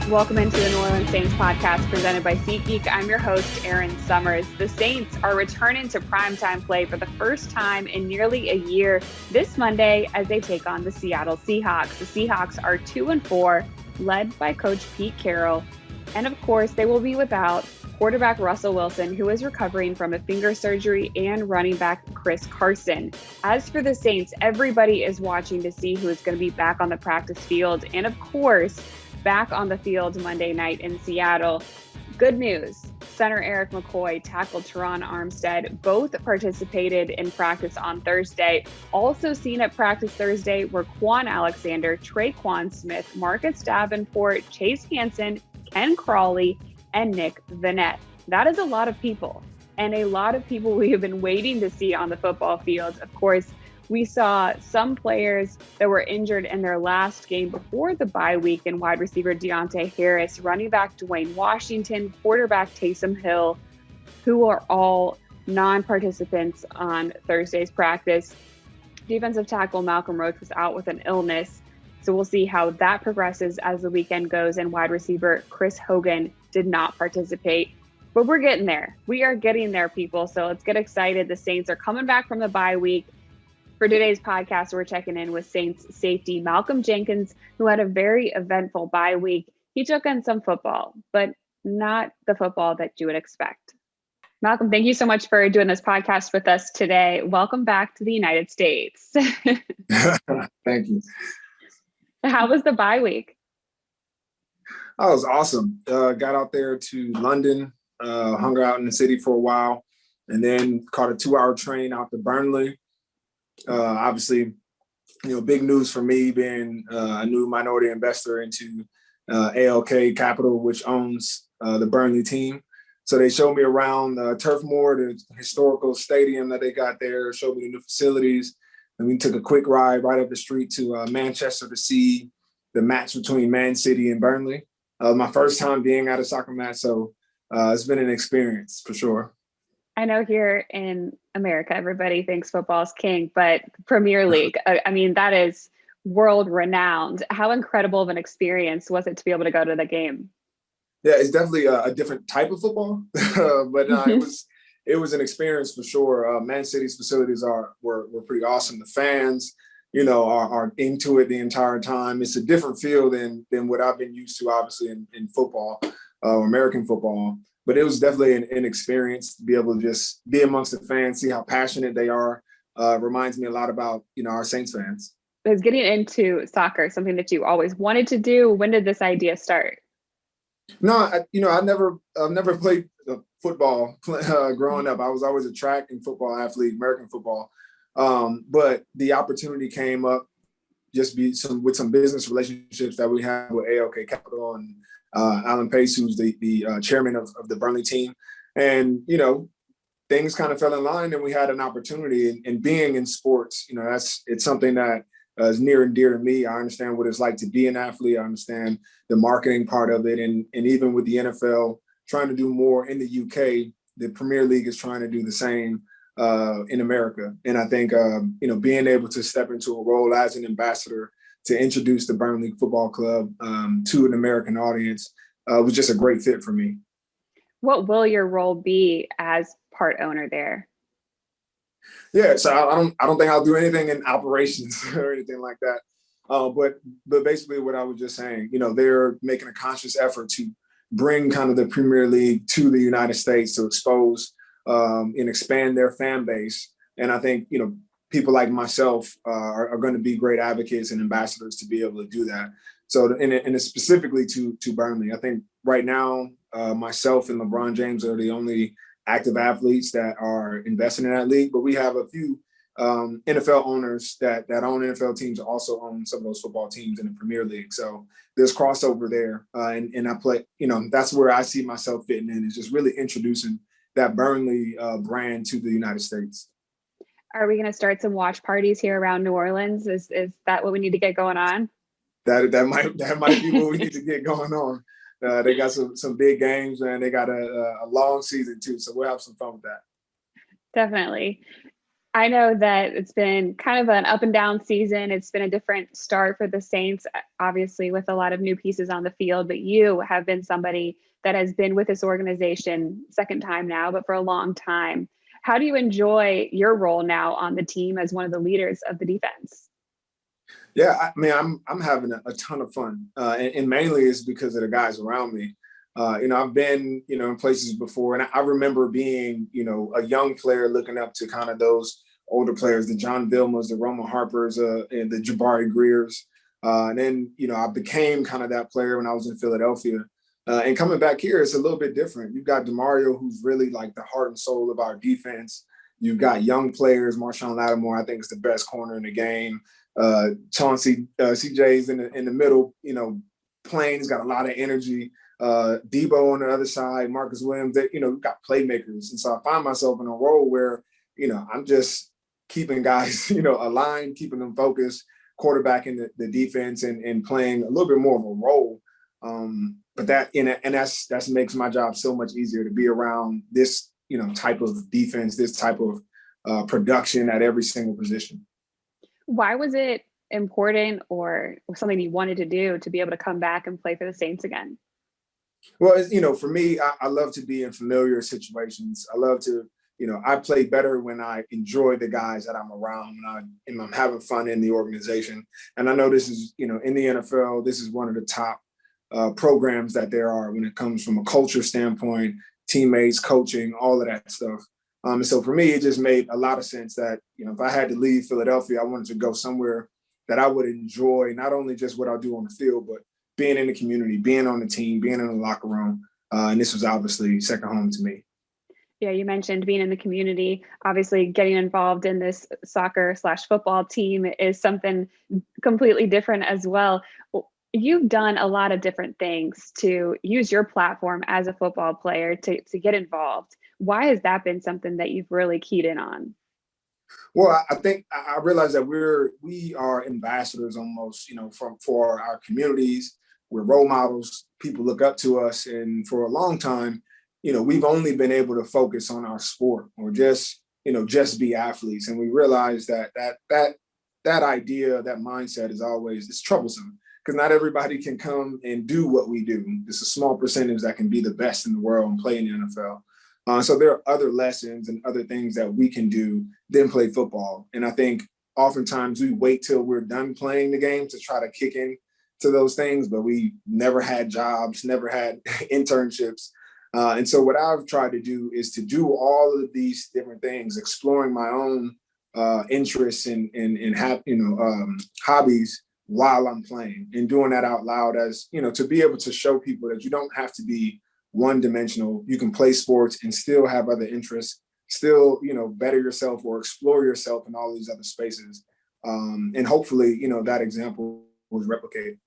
Welcome into the New Orleans Saints podcast presented by SeatGeek. I'm your host, Erin Summers. The Saints are returning to primetime play for the first time in nearly a year this Monday as they take on the Seattle Seahawks. The Seahawks are 2-4, led by Coach Pete Carroll. And of course, they will be without quarterback Russell Wilson, who is recovering from a finger surgery, and running back Chris Carson. As for the Saints, everybody is watching to see who is going to be back on the practice field. And of course, back on the field Monday night in Seattle. Good news. Center Eric McCoy, tackle Teron Armstead, both participated in practice on Thursday. Also seen at practice Thursday were Quan Alexander, Traquan Smith, Marcus Davenport, Chase Hansen, Ken Crawley, and Nick Vannett. That is a lot of people, and a lot of people we have been waiting to see on the football field. Of course, we saw some players that were injured in their last game before the bye week in wide receiver Deontay Harris, running back Dwayne Washington, quarterback Taysom Hill, who are all non-participants on Thursday's practice. Defensive tackle Malcolm Roach was out with an illness, so we'll see how that progresses as the weekend goes. And wide receiver Chris Hogan did not participate. But we're getting there. We are getting there, people. So let's get excited. The Saints are coming back from the bye week. For today's podcast, we're checking in with Saints safety Malcolm Jenkins, who had a very eventful bye week. He took in some football, but not the football that you would expect. Malcolm, thank you so much for doing this podcast with us today. Welcome back to the United States. Thank you. How was the bye week? Oh, it was awesome. Got out there to London, hung out in the city for a while, and then caught a 2-hour train out to Burnley. Obviously, big news for me being a new minority investor into ALK Capital, which owns the Burnley team. So they showed me around Turf Moor, the historical stadium that they got there, showed me the new facilities. And we took a quick ride right up the street to Manchester to see the match between Man City and Burnley. My first time being at a soccer match, so it's been an experience for sure. I know here in America, everybody thinks football is king, but Premier League, I mean, that is world renowned. How incredible of an experience was it to be able to go to the game? Yeah, it's definitely a different type of football, but it was an experience for sure. Man City's facilities were pretty awesome. The fans, are into it the entire time. It's a different feel than what I've been used to, obviously, in football, American football. But it was definitely an experience to be able to just be amongst the fans, see how passionate they are. Reminds me a lot about, our Saints fans. Is getting into soccer something that you always wanted to do? When did this idea start? No, I've never played football growing up. I was always a track and football athlete, American football. But the opportunity came up just with some business relationships that we have with ALK Capital and Alan Pace, who's the chairman of the Burnley team. And, things kind of fell in line and we had an opportunity. And being in sports, it's something that is near and dear to me. I understand what it's like to be an athlete. I understand the marketing part of it. And even with the NFL trying to do more in the UK, the Premier League is trying to do the same in America. And I think, being able to step into a role as an ambassador to introduce the Burnley Football Club to an American audience was just a great fit for me. What will your role be as part owner there? Yeah, so I don't think I'll do anything in operations or anything like that. But basically what I was just saying, they're making a conscious effort to bring kind of the Premier League to the United States to expose and expand their fan base. And I think, people like myself are going to be great advocates and ambassadors to be able to do that. So, and it's specifically to Burnley. I think right now, myself and LeBron James are the only active athletes that are invested in that league, but we have a few NFL owners that own NFL teams also own some of those football teams in the Premier League. So there's crossover there. And I play, that's where I see myself fitting in, is just really introducing that Burnley brand to the United States. Are we going to start some watch parties here around New Orleans? Is that what we need to get going on? That might be what we need to get going on. They got some big games, and they got a long season too. So we'll have some fun with that. Definitely. I know that it's been kind of an up and down season. It's been a different start for the Saints, obviously, with a lot of new pieces on the field. But you have been somebody that has been with this organization, second time now, but for a long time. How do you enjoy your role now on the team as one of the leaders of the defense? Yeah, I mean, I'm having a ton of fun, and mainly it's because of the guys around me. I've been, in places before, and I remember being, a young player looking up to kind of those older players, the John Vilmas, the Roman Harpers, and the Jabari Greers. And then, I became kind of that player when I was in Philadelphia. And coming back here, it's a little bit different. You've got DeMario, who's really like the heart and soul of our defense. You've got young players. Marshawn Lattimore, I think, is the best corner in the game. Chauncey CJ's in the middle, playing. He's got a lot of energy. Debo on the other side, Marcus Williams, we've got playmakers. And so I find myself in a role where, I'm just keeping guys, aligned, keeping them focused, quarterbacking the defense and playing a little bit more of a role. But that's makes my job so much easier to be around this, type of defense, this type of production at every single position. Why was it important or something you wanted to do to be able to come back and play for the Saints again? Well, for me, I love to be in familiar situations. I love to, I play better when I enjoy the guys that I'm around and I'm having fun in the organization. And I know this is, in the NFL, this is one of the top programs that there are when it comes from a culture standpoint, teammates, coaching, all of that stuff. And so for me, it just made a lot of sense that, if I had to leave Philadelphia, I wanted to go somewhere that I would enjoy, not only just what I'll do on the field, but being in the community, being on the team, being in the locker room. And this was obviously second home to me. Yeah, you mentioned being in the community. Obviously, getting involved in this soccer/football team is something completely different as well. You've done a lot of different things to use your platform as a football player to get involved. Why has that been something that you've really keyed in on? Well, I think I realize that we are ambassadors almost, for our communities. We're role models. People look up to us, and for a long time, we've only been able to focus on our sport or just be athletes. And we realize that idea, that mindset it's troublesome because not everybody can come and do what we do. It's a small percentage that can be the best in the world and play in the NFL. So there are other lessons and other things that we can do than play football. And I think oftentimes we wait till we're done playing the game to try to kick in to those things, but we never had jobs, never had internships. And so what I've tried to do is to do all of these different things, exploring my own interests and hobbies while I'm playing and doing that out loud as, to be able to show people that you don't have to be one dimensional. You can play sports and still have other interests, still, better yourself or explore yourself in all these other spaces. And hopefully, that example was replicated.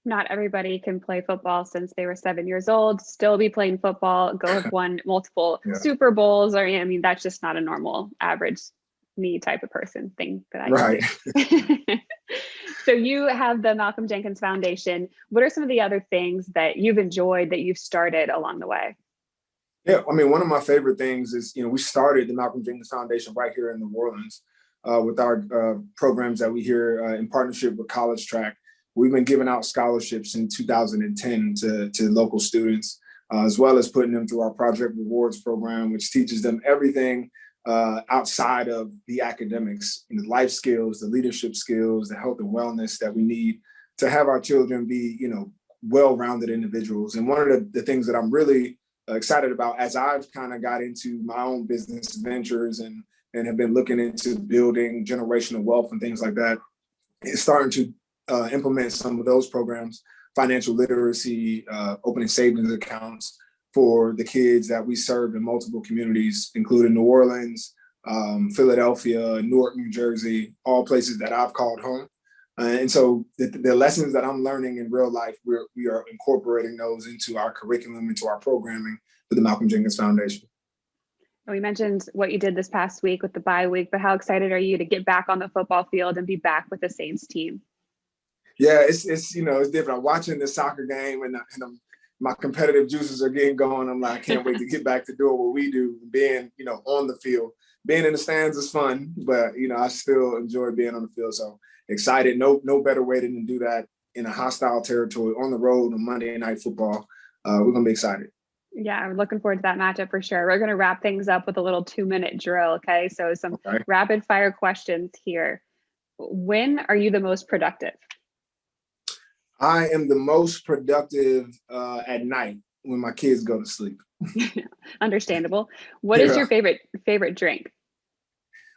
Not everybody can play football since they were 7 years old, still be playing football, go have won multiple Super Bowls, or that's just not a normal average me type of person thing that I right. do. So you have the Malcolm Jenkins Foundation. What are some of the other things that you've enjoyed that you've started along the way? Yeah, I mean, one of my favorite things is, we started the Malcolm Jenkins Foundation right here in New Orleans with our programs that we hear in partnership with College Track. We've been giving out scholarships in 2010 to local students, as well as putting them through our Project Rewards program, which teaches them everything outside of the academics, the life skills, the leadership skills, the health and wellness that we need to have our children be, well-rounded individuals. And one of the things that I'm really excited about as I've kind of got into my own business ventures and have been looking into building generational wealth and things like that, is starting to implement some of those programs, financial literacy, opening savings accounts for the kids that we serve in multiple communities, including New Orleans, Philadelphia, Newark, New Jersey, all places that I've called home. And so the lessons that I'm learning in real life, we are incorporating those into our curriculum, into our programming for the Malcolm Jenkins Foundation. We mentioned what you did this past week with the bye week, but how excited are you to get back on the football field and be back with the Saints team? Yeah, it's different. I'm watching the soccer game and my competitive juices are getting going. I'm like, I can't wait to get back to doing what we do, being, on the field. being in the stands is fun, but I still enjoy being on the field. So excited. No better way than to do that in a hostile territory on the road on Monday Night Football. We're gonna be excited. Yeah, I'm looking forward to that matchup for sure. We're going to wrap things up with a little 2-minute drill. Okay. So some rapid fire questions here. When are you the most productive? I am the most productive at night when my kids go to sleep. Understandable. What is your favorite drink?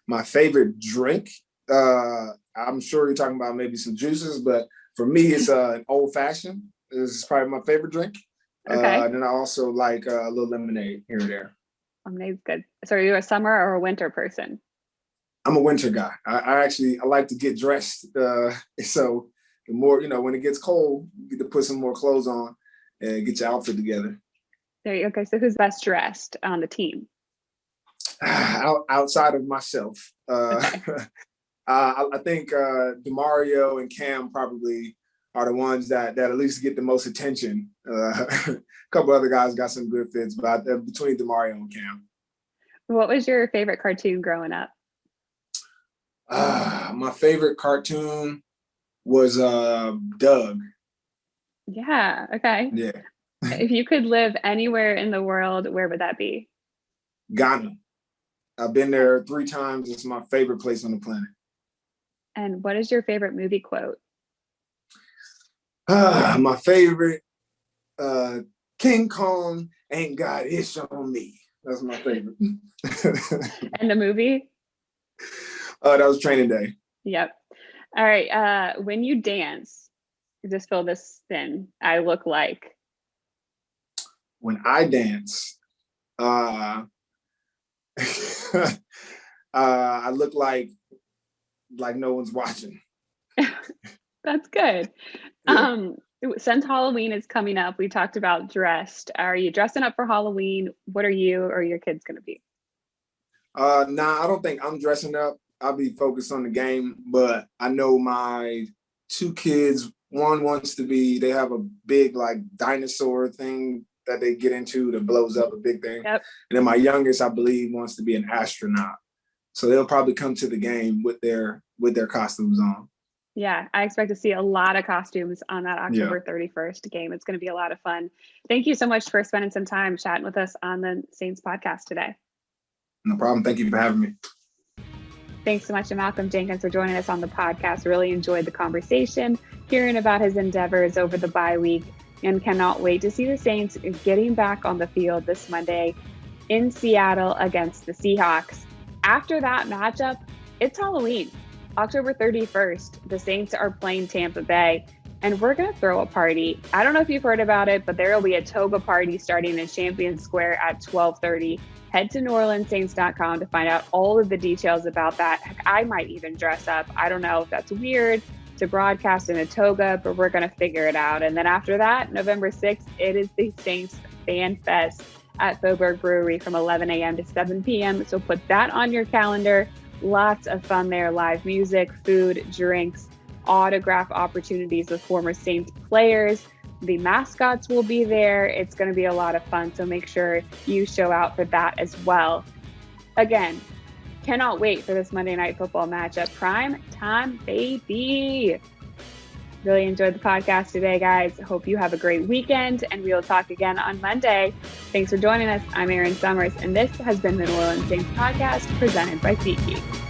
My favorite drink? I'm sure you're talking about maybe some juices, but for me, it's an old fashioned. This is probably my favorite drink. Okay. And then I also like a little lemonade here and there. Lemonade's good. So are you a summer or a winter person? I'm a winter guy. I like to get dressed. So the more, when it gets cold, you get to put some more clothes on and get your outfit together. Okay. So who's best dressed on the team? Outside of myself. I think DeMario and Cam probably are the ones that at least get the most attention. A couple other guys got some good fits, but between DeMario and Cam. What was your favorite cartoon growing up? My favorite cartoon was Doug. Yeah. Okay. Yeah. If you could live anywhere in the world, where would that be? Ghana. I've been there 3 times. It's my favorite place on the planet. And what is your favorite movie quote? My favorite, King Kong ain't got ish on me. That's my favorite. And the movie? That was Training Day. Yep. All right. When you dance, just fill this in. I look like. When I dance, I look like no one's watching. That's good. Yeah. Since Halloween is coming up, we talked about dressed. Are you dressing up for Halloween? What are you or your kids going to be? Nah, I don't think I'm dressing up. I'll be focused on the game, but I know my 2 kids, one wants to be, they have a big dinosaur thing that they get into that blows up, a big thing. Yep. And then my youngest, I believe, wants to be an astronaut. So they'll probably come to the game with their costumes on. Yeah, I expect to see a lot of costumes on that October 31st game. It's going to be a lot of fun. Thank you so much for spending some time chatting with us on the Saints podcast today. No problem. Thank you for having me. Thanks so much to Malcolm Jenkins for joining us on the podcast. Really enjoyed the conversation, hearing about his endeavors over the bye week, and cannot wait to see the Saints getting back on the field this Monday in Seattle against the Seahawks. After that matchup, it's Halloween. October 31st, the Saints are playing Tampa Bay, and we're going to throw a party. I don't know if you've heard about it, but there will be a toga party starting in Champion Square at 12:30. Head to NewOrleansSaints.com to find out all of the details about that. Heck, I might even dress up. I don't know if that's weird to broadcast in a toga, but we're going to figure it out. And then after that, November 6th, it is the Saints Fan Fest at Faubourg Brewery from 11 a.m. to 7 p.m. So put that on your calendar. Lots of fun there, live music, food, drinks, autograph opportunities with former Saints players. The mascots will be there. It's going to be a lot of fun, so make sure you show out for that as well. Again, cannot wait for this Monday Night Football matchup. Prime time, baby. Really enjoyed the podcast today, guys. Hope you have a great weekend, and we will talk again on Monday. Thanks for joining us. I'm Erin Summers, and this has been the New Orleans Saints podcast presented by SeatGeek.